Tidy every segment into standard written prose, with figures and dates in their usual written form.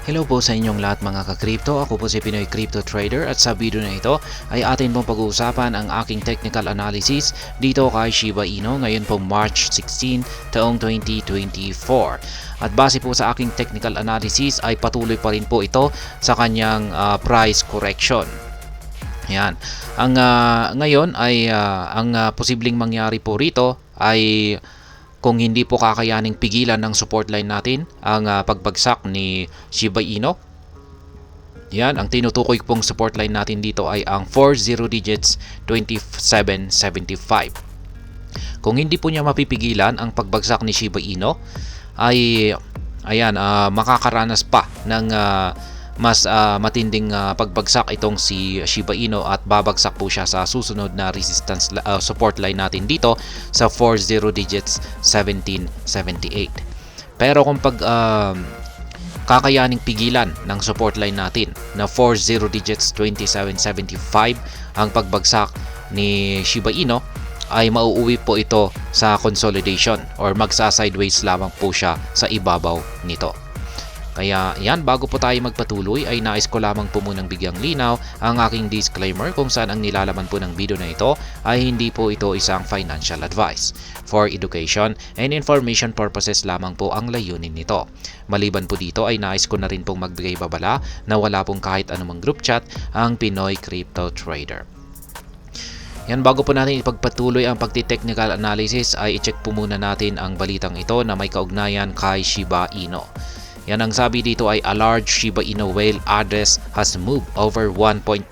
Hello po sa inyong lahat mga ka-crypto. Ako po si Pinoy Crypto Trader at sa video na ito ay atin pong pag-uusapan ang aking technical analysis dito kay Shiba Inu ngayon po March 16 taong 2024. At base po sa aking technical analysis ay patuloy pa rin po ito sa kanyang price correction. Yan. Ang ngayon ay ang posibleng mangyari po rito ay kung hindi po kakayaning pigilan ng support line natin ang pagbagsak ni Shiba Inu. Yan, ang tinutukoy pong support line natin dito ay ang 40 digits 2775. Kung hindi po niya mapipigilan ang pagbagsak ni Shiba Inu ay makakaranas pa ng mas matinding pagbagsak itong si Shiba Inu at babagsak po siya sa susunod na resistance support line natin dito sa 40 digits 1778. Pero kung kakayaning pigilan ng support line natin na 40 digits 2775 ang pagbagsak ni Shiba Inu ay mauuwi po ito sa consolidation or magsa-sideways lamang po siya sa ibabaw nito. Kaya yan, bago po tayo magpatuloy ay nais ko lamang po munang bigyang linaw ang aking disclaimer kung saan ang nilalaman po ng video na ito ay hindi po ito isang financial advice. For education and information purposes lamang po ang layunin nito. Maliban po dito ay nais ko na rin pong magbigay babala na wala pong kahit anumang group chat ang Pinoy Crypto Trader. Yan, bago po natin ipagpatuloy ang pagti-technical analysis ay i-check po muna natin ang balitang ito na may kaugnayan kay Shiba Inu. Yan, ang sabi dito ay a large Shiba Inu whale address has moved over 1.24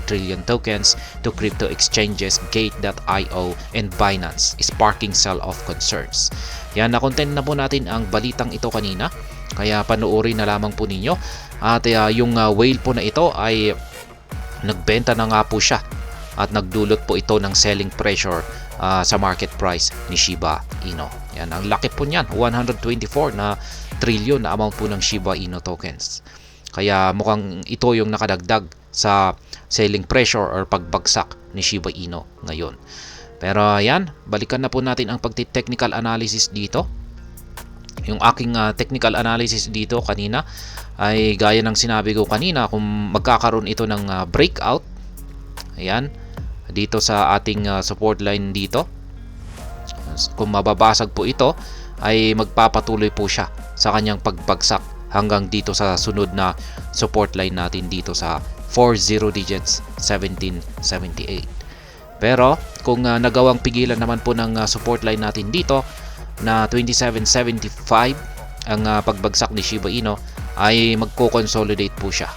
trillion tokens to crypto exchanges Gate.io and Binance, sparking sell-off concerns. Yan, na-content na po natin ang balitang ito kanina, kaya panoorin na lamang po ninyo. At yung whale po na ito ay nagbenta na nga po siya at nagdulot po ito ng selling pressure sa market price ni Shiba Inu. Yan, ang laki po niyan, 124 na trillion na amount po ng Shiba Inu tokens. Kaya mukhang ito yung nakadagdag sa selling pressure or pagbagsak ni Shiba Inu ngayon. Pero yan, balikan na po natin ang pagti-technical analysis dito. Yung aking technical analysis dito kanina ay gaya ng sinabi ko kanina, kung magkakaroon ito ng breakout, ayan, dito sa ating support line dito, kung mababasag po ito ay magpapatuloy po siya sa kanyang pagbagsak hanggang dito sa sunod na support line natin dito sa 40 digits 1778. Pero kung nagawang pigilan naman po ng support line natin dito na 2775 ang pagbagsak ni Shiba Inu ay magko-consolidate po siya.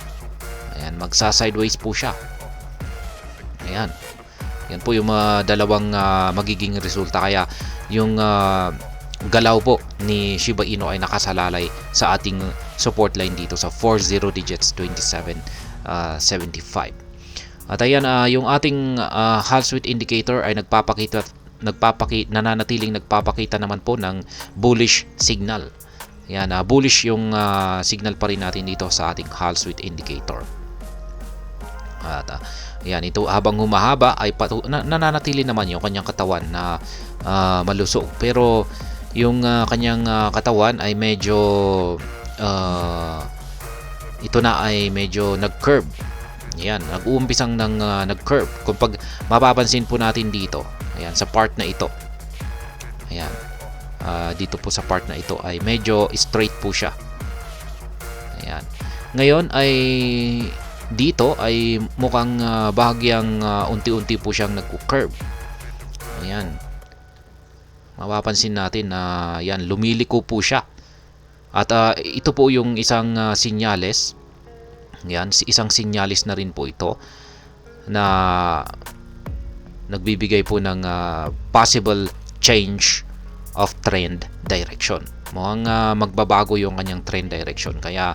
Ayan, magsa-sideways po siya. Ayan. Yan po yung dalawang magiging resulta. Kaya yung galaw po ni Shiba Inu ay nakasalalay sa ating support line dito sa 40 digits 2775. At ayan, yung ating Half-Switch indicator ay nananatiling nagpapakita naman po ng bullish signal. Yan, bullish yung signal pa rin natin dito sa ating Half-Switch indicator. At yan, ito habang humahaba ay nananatili naman yung kanyang katawan na malusog. Pero yung kanyang katawan ay medyo ito na ay medyo nag-curve. Yan, nag-uumpisang nag-curve. Kung pag mapapansin po natin dito, ayan, sa part na ito. Ayan. Dito po sa part na ito ay medyo straight po siya. Ayan. Ngayon ay dito ay mukhang bahagyang unti-unti po siyang nag-curve. Ayan. Mapapansin natin na yan, lumiliko po siya. At ito po yung isang sinyales. Yan, isang sinyalis na rin po ito na nagbibigay po ng possible change of trend direction. Mukhang magbabago yung kanyang trend direction. Kaya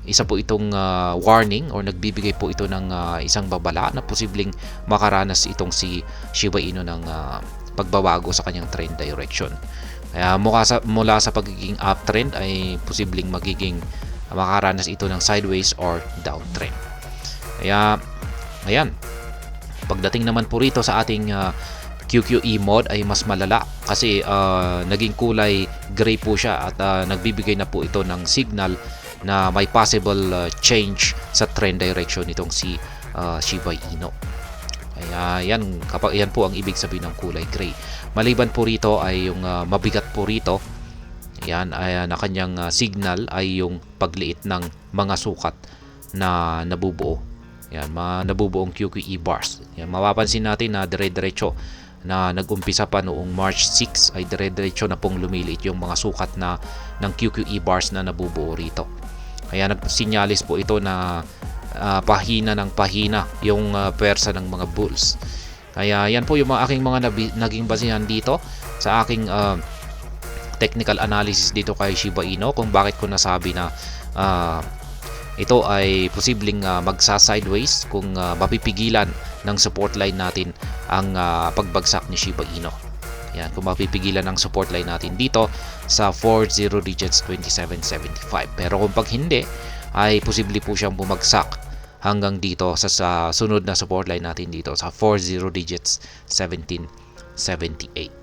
isa po itong warning or nagbibigay po ito ng isang babala na posibleng makaranas itong si Shiba Inu ng pagbabago sa kanyang trend direction. Kaya mula sa pagiging uptrend ay posibleng magiging makaranas ito ng sideways or downtrend. Kaya ayan, pagdating naman po rito sa ating QQE mode ay mas malala kasi naging kulay gray po siya at nagbibigay na po ito ng signal na may possible change sa trend direction nitong si Shiba Inu. Kaya yan po ang ibig sabihin ng kulay gray. Maliban po rito ay yung mabigat po rito. Yan ay na kanyang signal ay yung pagliit ng mga sukat na nabubuo. Yan, nabubuong QQE bars. Yan, mapapansin natin na dire-diretso na nag-umpisa pa noong March 6 ay dire-diretso na pong lumiliit yung mga sukat na ng QQE bars na nabubuo rito. Kaya nagsinyalis po ito na pahina ng pahina yung pwersa ng mga bulls. Kaya yan po yung aking mga naging basihan dito sa aking technical analysis dito kay Shiba Inu kung bakit ko nasabi na ito ay posibleng magsa-sideways kung mapipigilan ng support line natin ang pagbagsak ni Shiba Inu. Yan, kung mapipigilan ng support line natin dito sa 40 digits 2775. Pero kung pag hindi, ay posible po siyang bumagsak hanggang dito sa sunod na support line natin dito sa 40 digits 1778.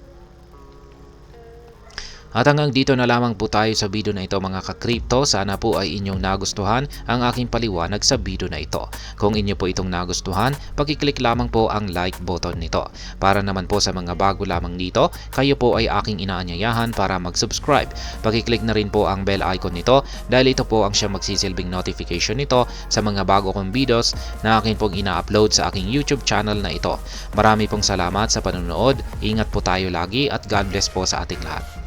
At hanggang dito na lamang po tayo sa video na ito mga ka-crypto. Sana po ay inyong nagustuhan ang aking paliwanag sa video na ito. Kung inyo po itong nagustuhan, pakiclick lamang po ang like button nito. Para naman po sa mga bago lamang dito, kayo po ay aking inaanyayahan para mag-subscribe. Pakiclick na rin po ang bell icon nito dahil ito po ang siyang magsisilbing notification nito sa mga bago kong videos na akin pong ina-upload sa aking YouTube channel na ito. Marami pong salamat sa panonood. Ingat po tayo lagi at God bless po sa ating lahat.